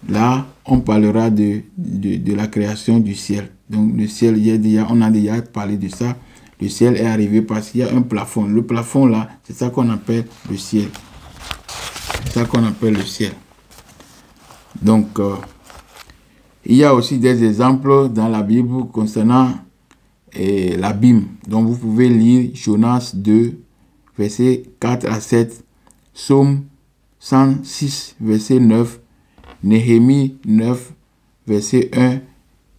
Là, on parlera de la création du ciel. Donc, le ciel, on a déjà parlé de ça. Le ciel est arrivé parce qu'il y a un plafond. Le plafond, là, c'est ça qu'on appelle le ciel. C'est ça qu'on appelle le ciel. Donc, il y a aussi des exemples dans la Bible concernant l'abîme. Donc, vous pouvez lire Jonas 2, versets 4 à 7, Psaume 106, verset 9, Néhémie 9, verset 1,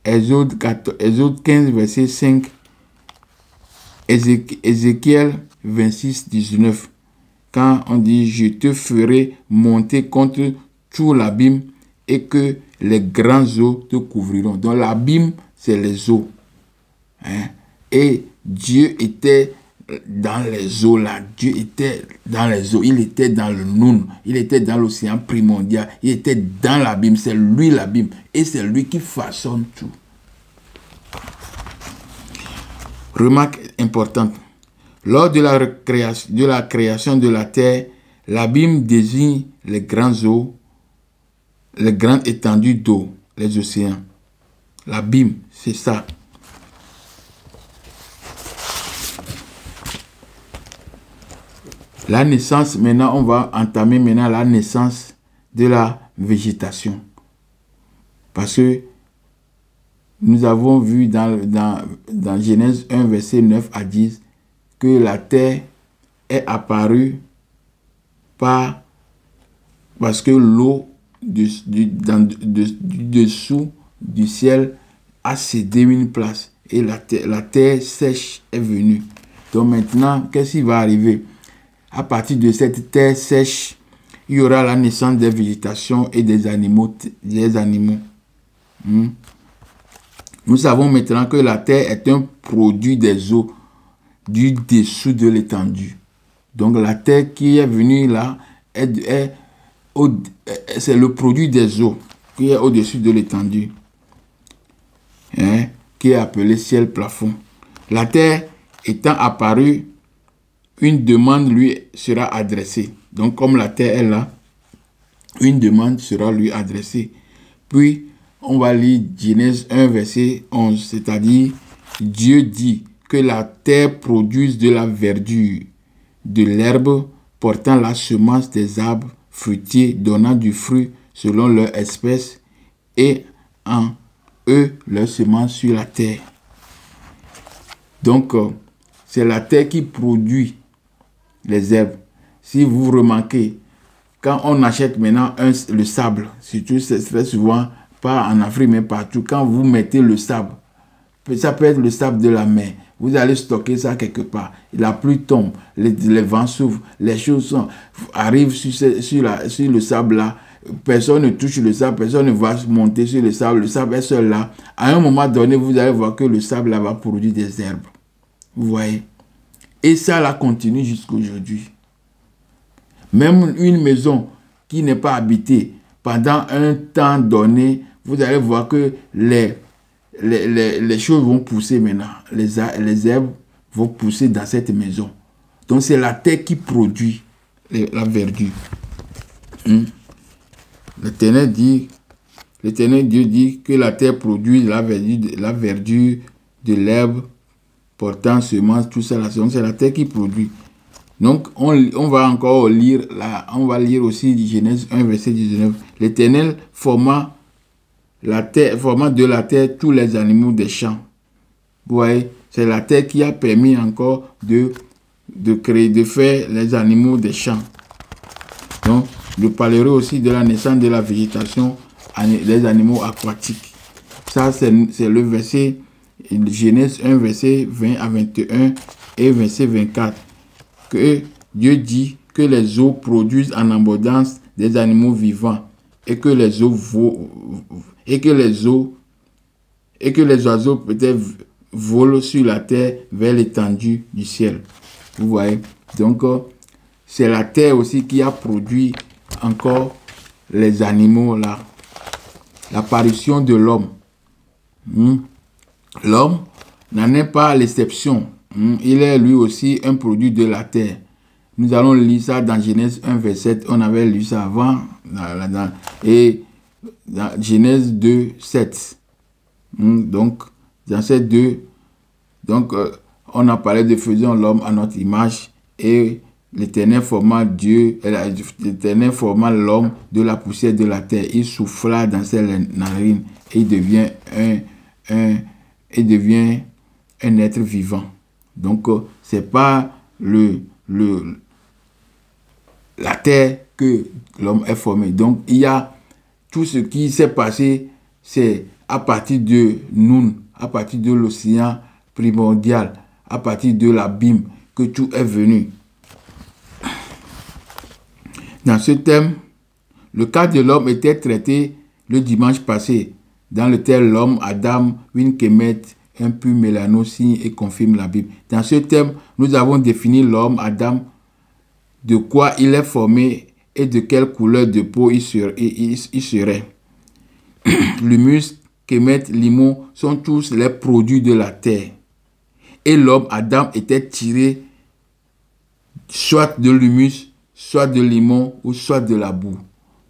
Exode 15, verset 5, Ézéchiel 26, 19. Quand on dit « Je te ferai monter contre tout l'abîme et que les grands eaux te couvriront. » Donc l'abîme, c'est les eaux. Hein? Et Dieu était dans les eaux là. Dieu était dans les eaux. Il était dans le Noun. Il était dans l'océan primordial. Il était dans l'abîme. C'est lui l'abîme. Et c'est lui qui façonne tout. Remarque importante. Lors de la création de la terre, l'abîme désigne les grandes eaux, les grandes étendues d'eau, les océans. L'abîme, c'est ça. La naissance, maintenant, on va entamer maintenant la naissance de la végétation. Parce que nous avons vu dans Genèse 1, verset 9 à 10, que la terre est apparue parce que l'eau du dessous du ciel a cédé une place et la terre sèche est venue. Donc maintenant, qu'est-ce qui va arriver? À partir de cette terre sèche, il y aura la naissance des végétations et des animaux. Nous savons maintenant que la terre est un produit des eaux du dessous de l'étendue. Donc la terre qui est venue là, c'est le produit des eaux qui est au-dessus de l'étendue, hein, qui est appelé ciel plafond. La terre étant apparue, une demande lui sera adressée. Donc comme la terre est là, une demande sera lui adressée. Puis on va lire Genèse 1 verset 11, c'est-à-dire Dieu dit que la terre produise de la verdure, de l'herbe portant la semence des arbres fruitiers donnant du fruit selon leur espèce et en eux leur semence sur la terre. Donc c'est la terre qui produit les herbes. Si vous remarquez, quand on achète maintenant le sable, surtout c'est très souvent pas en Afrique, mais partout, quand vous mettez le sable, ça peut être le sable de la mer, vous allez stocker ça quelque part. La pluie tombe, les vents s'ouvrent, les choses arrivent sur le sable là. Personne ne touche le sable, personne ne va monter sur le sable est seul là. À un moment donné, vous allez voir que le sable là va produire des herbes. Vous voyez? Et ça là continue jusqu'à aujourd'hui. Même une maison qui n'est pas habitée, pendant un temps donné, vous allez voir que les choses vont pousser maintenant. Les herbes vont pousser dans cette maison. Donc c'est la terre qui produit la verdure. L'Éternel Dieu dit que la terre produit la verdure de l'herbe portant semence, tout ça. Donc c'est la terre qui produit. Donc on va encore lire, on va lire aussi Genèse 1, verset 19. L'Éternel forma de la terre tous les animaux des champs. Vous voyez, c'est la terre qui a permis encore de faire les animaux des champs. Donc, je parlerai aussi de la naissance de la végétation des animaux aquatiques. Ça, c'est le verset Genèse 1, verset 20 à 21 et verset 24. Que Dieu dit que les eaux produisent en abondance des animaux vivants et que les oiseaux peut-être volent sur la terre vers l'étendue du ciel. Vous voyez? Donc, c'est la terre aussi qui a produit encore les animaux là. L'apparition de l'homme. L'homme n'en est pas l'exception. Il est lui aussi un produit de la terre. Nous allons lire ça dans Genèse 1, verset 7. On avait lu ça avant. Et dans Genèse 2, 7. Donc, dans ces deux, donc, on a parlé de faisant l'homme à notre image et l'Éternel forma l'Éternel forma l'homme de la poussière de la terre. Il souffla dans ses narines et il devient un être vivant. Donc, c'est pas la terre que l'homme est formé. Donc, il y a tout ce qui s'est passé, c'est à partir de Noun, à partir de l'océan primordial, à partir de l'abîme, que tout est venu. Dans ce thème, le cas de l'homme était traité le dimanche passé. Dans le thème, l'homme, Adam, Win Kemet, un pur mélano signe et confirme la Bible. Dans ce thème, nous avons défini l'homme, Adam, de quoi il est formé et de quelle couleur de peau il serait. L'humus, Kemet, limon sont tous les produits de la terre. Et l'homme, Adam, était tiré soit de l'humus, soit de limon ou soit de la boue.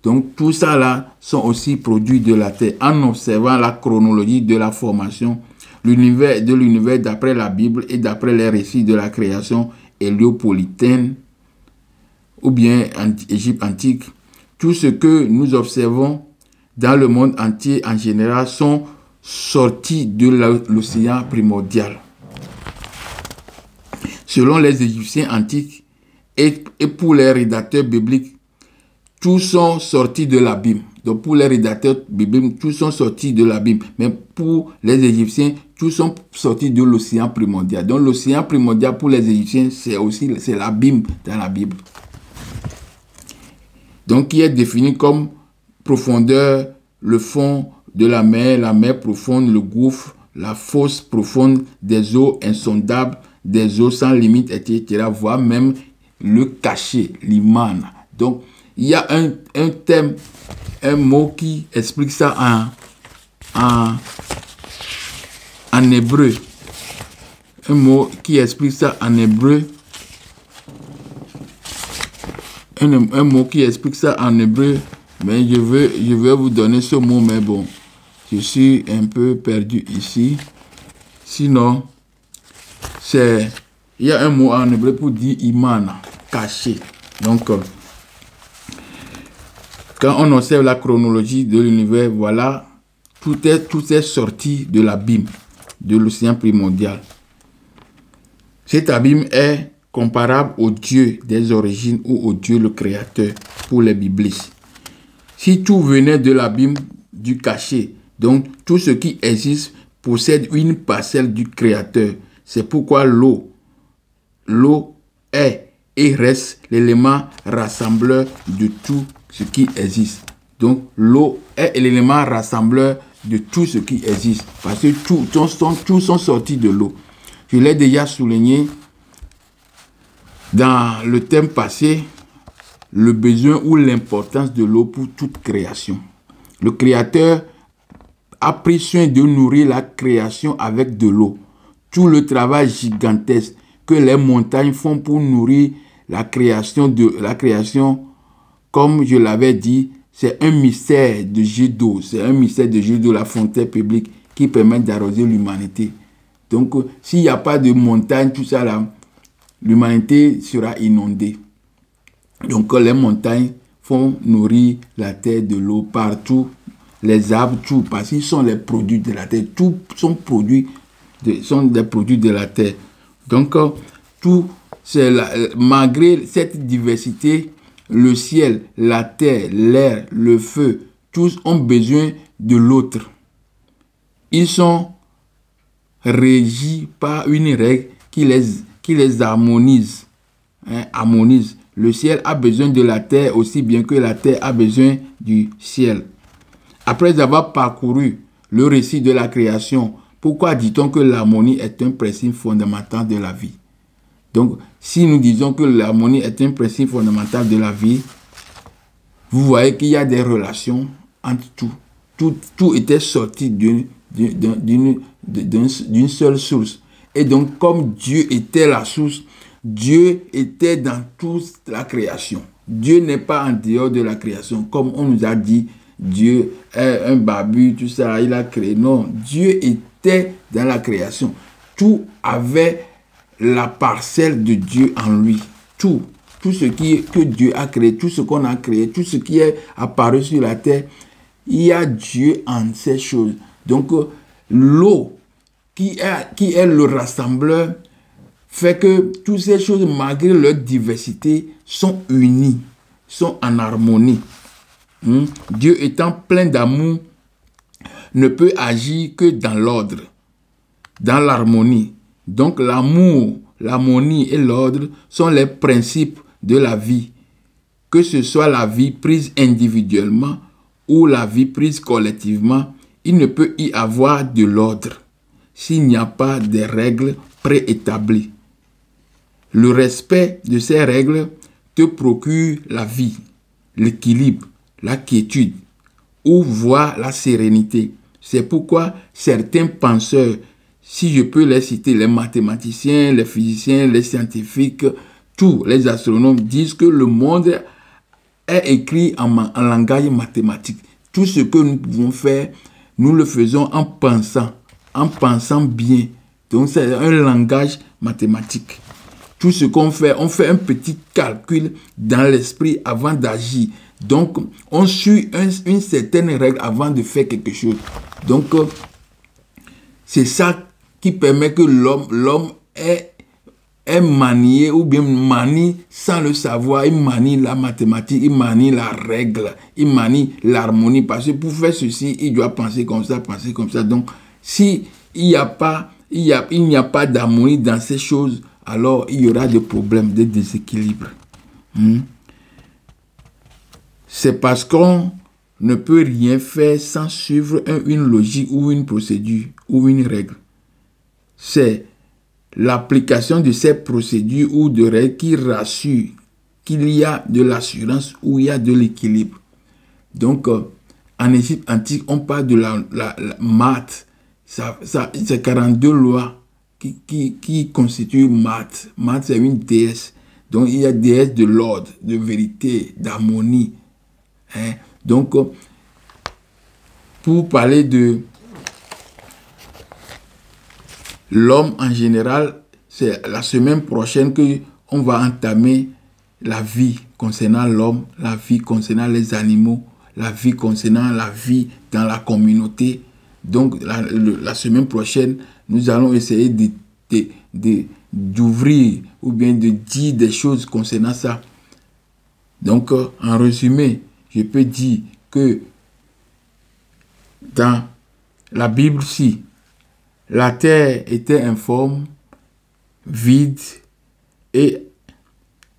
Donc tout ça là sont aussi produits de la terre. En observant la chronologie de la formation, l'univers d'après la Bible et d'après les récits de la création héliopolitaine ou bien en Égypte antique, tout ce que nous observons dans le monde entier en général sont sortis de l'océan primordial. Selon les Égyptiens antiques et pour les rédacteurs bibliques, tous sont sortis de l'abîme. Donc pour les rédacteurs bibliques, tous sont sortis de l'abîme. Mais pour les Égyptiens, tous sont sortis de l'océan primordial. Donc l'océan primordial pour les Égyptiens, c'est l'abîme dans la Bible. Donc qui est défini comme profondeur, le fond de la mer profonde, le gouffre, la fosse profonde, des eaux insondables, des eaux sans limite, etc. Voire même le cachet, l'imman. Donc, il y a un thème, un mot qui explique ça en hébreu. Un mot qui explique ça en hébreu. Un mot qui explique ça en hébreu. Mais je vais vous donner ce mot, mais bon, je suis un peu perdu ici. Sinon, il y a un mot en hébreu pour dire imana, caché. Donc, quand on observe la chronologie de l'univers, voilà, tout est sorti de l'abîme, de l'océan primordial. Cet abîme est comparable au Dieu des origines ou au Dieu le Créateur pour les biblistes. Si tout venait de l'abîme du caché. Donc, tout ce qui existe possède une parcelle du Créateur. C'est pourquoi l'eau est et reste l'élément rassembleur de tout ce qui existe. Donc, l'eau est l'élément rassembleur de tout ce qui existe. Parce que tous sont sortis de l'eau. Je l'ai déjà souligné dans le thème passé, le besoin ou l'importance de l'eau pour toute création. Le Créateur a pris soin de nourrir la création avec de l'eau. Tout le travail gigantesque que les montagnes font pour nourrir la création, comme je l'avais dit, c'est un mystère de jet d'eau. C'est un mystère de jet d'eau, la fontaine publique, qui permet d'arroser l'humanité. Donc, s'il n'y a pas de montagne, tout ça là, l'humanité sera inondée. Donc, les montagnes font nourrir la terre de l'eau partout, les arbres, tout, parce qu'ils sont les produits de la terre. Tout sont des produits de la terre. Donc, malgré cette diversité, le ciel, la terre, l'air, le feu, tous ont besoin de l'autre. Ils sont régis par une règle qui les harmonise. Harmonise. Le ciel a besoin de la terre aussi bien que la terre a besoin du ciel. Après avoir parcouru le récit de la création, pourquoi dit-on que l'harmonie est un principe fondamental de la vie? Donc, si nous disons que l'harmonie est un principe fondamental de la vie, vous voyez qu'il y a des relations entre tout. Tout était sorti d'une seule source. Et donc, comme Dieu était la source, Dieu était dans toute la création. Dieu n'est pas en dehors de la création. Comme on nous a dit, Dieu est un barbu, tout ça, il a créé. Non, Dieu était dans la création. Tout avait la parcelle de Dieu en lui. Tout ce que Dieu a créé, tout ce qu'on a créé, tout ce qui est apparu sur la terre, il y a Dieu en ces choses. Donc, l'eau qui est le rassembleur fait que toutes ces choses, malgré leur diversité, sont unies, sont en harmonie. Dieu étant plein d'amour, ne peut agir que dans l'ordre, dans l'harmonie. Donc l'amour, l'harmonie et l'ordre sont les principes de la vie, que ce soit la vie prise individuellement ou la vie prise collectivement. Il ne peut y avoir de l'ordre s'il n'y a pas de règles préétablies. Le respect de ces règles te procure la vie, l'équilibre, la quiétude ou voire la sérénité. C'est pourquoi certains penseurs, si je peux les citer, les mathématiciens, les physiciens, les scientifiques, tous les astronomes disent que le monde est écrit en langage mathématique. Tout ce que nous pouvons faire, nous le faisons en pensant bien. Donc c'est un langage mathématique. Tout ce qu'on fait, on fait un petit calcul dans l'esprit avant d'agir. Donc, on suit une certaine règle avant de faire quelque chose. Donc, c'est ça qui permet que l'homme est manié ou bien manie sans le savoir. Il manie la mathématique, il manie la règle, il manie l'harmonie. Parce que pour faire ceci, il doit penser comme ça, penser comme ça. Donc, s'il n'y a pas d'harmonie dans ces choses, alors il y aura des problèmes, des déséquilibres. C'est parce qu'on ne peut rien faire sans suivre une logique ou une procédure ou une règle. C'est l'application de ces procédures ou de règles qui rassure qu'il y a de l'assurance ou il y a de l'équilibre. Donc, en Égypte antique, on parle de la math. C'est 42 lois qui constituent math. Math, c'est une déesse. Donc, il y a déesse de l'ordre, de vérité, d'harmonie. Donc, pour parler de l'homme en général, c'est la semaine prochaine qu'on va entamer la vie concernant l'homme, la vie concernant les animaux, la vie concernant la vie dans la communauté. Donc, la semaine prochaine, nous allons essayer d'ouvrir ou bien de dire des choses concernant ça. Donc, en résumé, je peux dire que dans la Bible-ci, la terre était informe, vide, et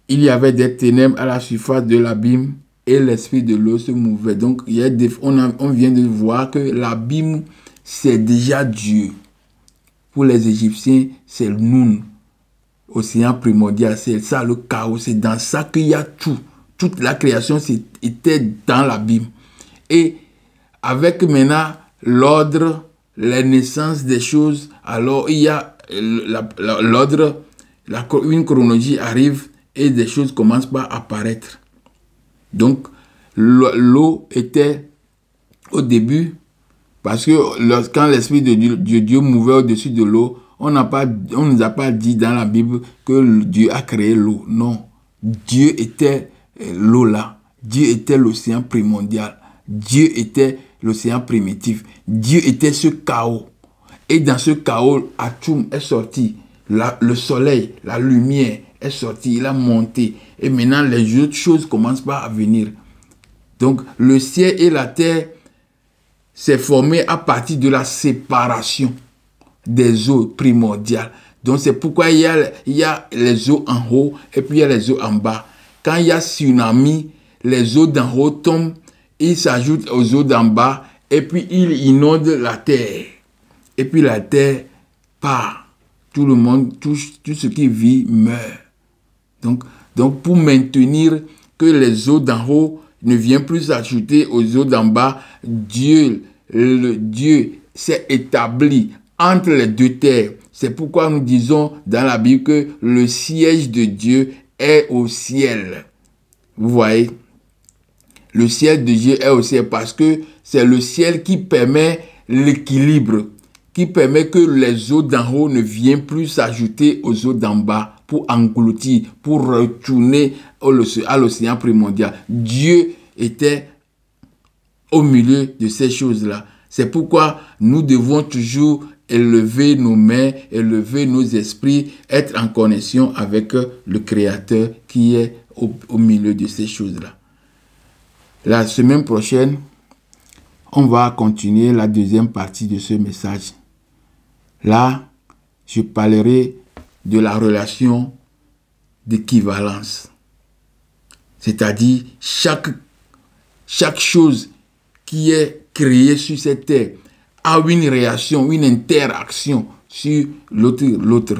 il y avait des ténèbres à la surface de l'abîme, et l'esprit de l'eau se mouvait. Donc, on vient de voir que l'abîme, c'est déjà Dieu. Pour les Égyptiens, c'est Noun, océan primordial, c'est ça le chaos, c'est dans ça qu'il y a tout. Toute la création était dans l'abîme. Et avec maintenant l'ordre, la naissance des choses, alors il y a l'ordre, une chronologie arrive et des choses commencent par apparaître. Donc, l'eau était au début, parce que quand l'Esprit de Dieu mouvait au-dessus de l'eau, on ne nous a pas dit dans la Bible que Dieu a créé l'eau. Non, Dieu était l'eau là. Dieu était l'océan primordial. Dieu était l'océan primitif. Dieu était ce chaos. Et dans ce chaos, Atchoum est sorti. Le soleil, la lumière est sortie, il a monté. Et maintenant, les autres choses commencent par à venir. Donc, le ciel et la terre s'est formé à partir de la séparation des eaux primordiales. Donc, c'est pourquoi il y a les eaux en haut et puis il y a les eaux en bas. Quand il y a tsunami, les eaux d'en haut tombent, ils s'ajoutent aux eaux d'en bas et puis ils inondent la terre. Et puis la terre part. Tout le monde, tout ce qui vit meurt. Donc, pour maintenir que les eaux d'en haut ne viennent plus s'ajouter aux eaux d'en bas, Dieu s'est établi entre les deux terres. C'est pourquoi nous disons dans la Bible que le siège de Dieu est au ciel. Vous voyez? Le ciel de Dieu est au ciel parce que c'est le ciel qui permet l'équilibre, qui permet que les eaux d'en haut ne viennent plus s'ajouter aux eaux d'en bas pour engloutir, pour retourner à l'océan primordial. Dieu était au milieu de ces choses-là. C'est pourquoi nous devons toujours élever nos mains, élever nos esprits, être en connexion avec le Créateur qui est au milieu de ces choses-là. La semaine prochaine, on va continuer la deuxième partie de ce message. Là, je parlerai de la relation d'équivalence. C'est-à-dire, chaque chose qui est créée sur cette terre a une réaction, une interaction sur l'autre.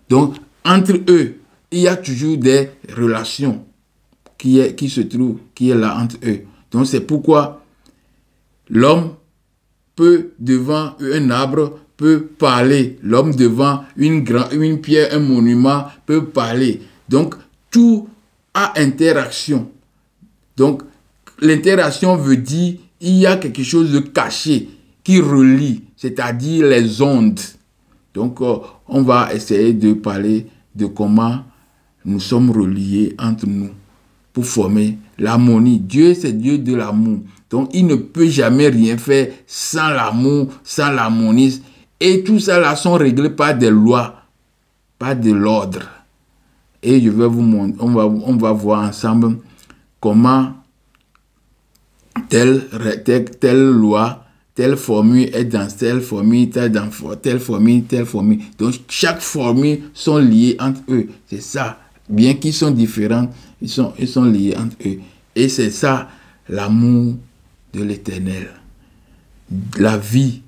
Donc, entre eux, il y a toujours des relations qui est là entre eux. Donc, c'est pourquoi l'homme peut, devant un arbre, peut parler. L'homme devant une pierre, un monument, peut parler. Donc, tout a interaction. Donc, l'interaction veut dire il y a quelque chose de caché qui relie, c'est-à-dire les ondes. Donc, on va essayer de parler de comment nous sommes reliés entre nous pour former l'harmonie. Dieu, c'est Dieu de l'amour. Donc, il ne peut jamais rien faire sans l'amour, sans l'harmonie. Et tout ça là sont réglés par des lois, par de l'ordre. Et je vais vous montrer, on va voir ensemble comment telle loi, telle formule est dans telle formule, telle formule. Donc, chaque formule sont liées entre eux. C'est ça. Bien qu'ils sont différents, ils sont liés entre eux. Et c'est ça, l'amour de l'Éternel. La vie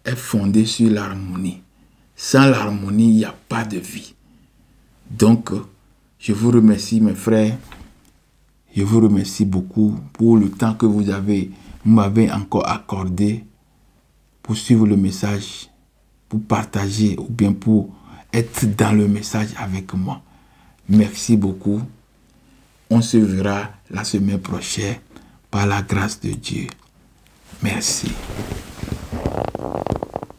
est fondée sur l'harmonie. Sans l'harmonie, il n'y a pas de vie. Donc, je vous remercie, mes frères. Je vous remercie beaucoup pour le temps que vous m'avez encore accordé pour suivre le message, pour partager ou bien pour être dans le message avec moi. Merci beaucoup. On se verra la semaine prochaine par la grâce de Dieu. Merci.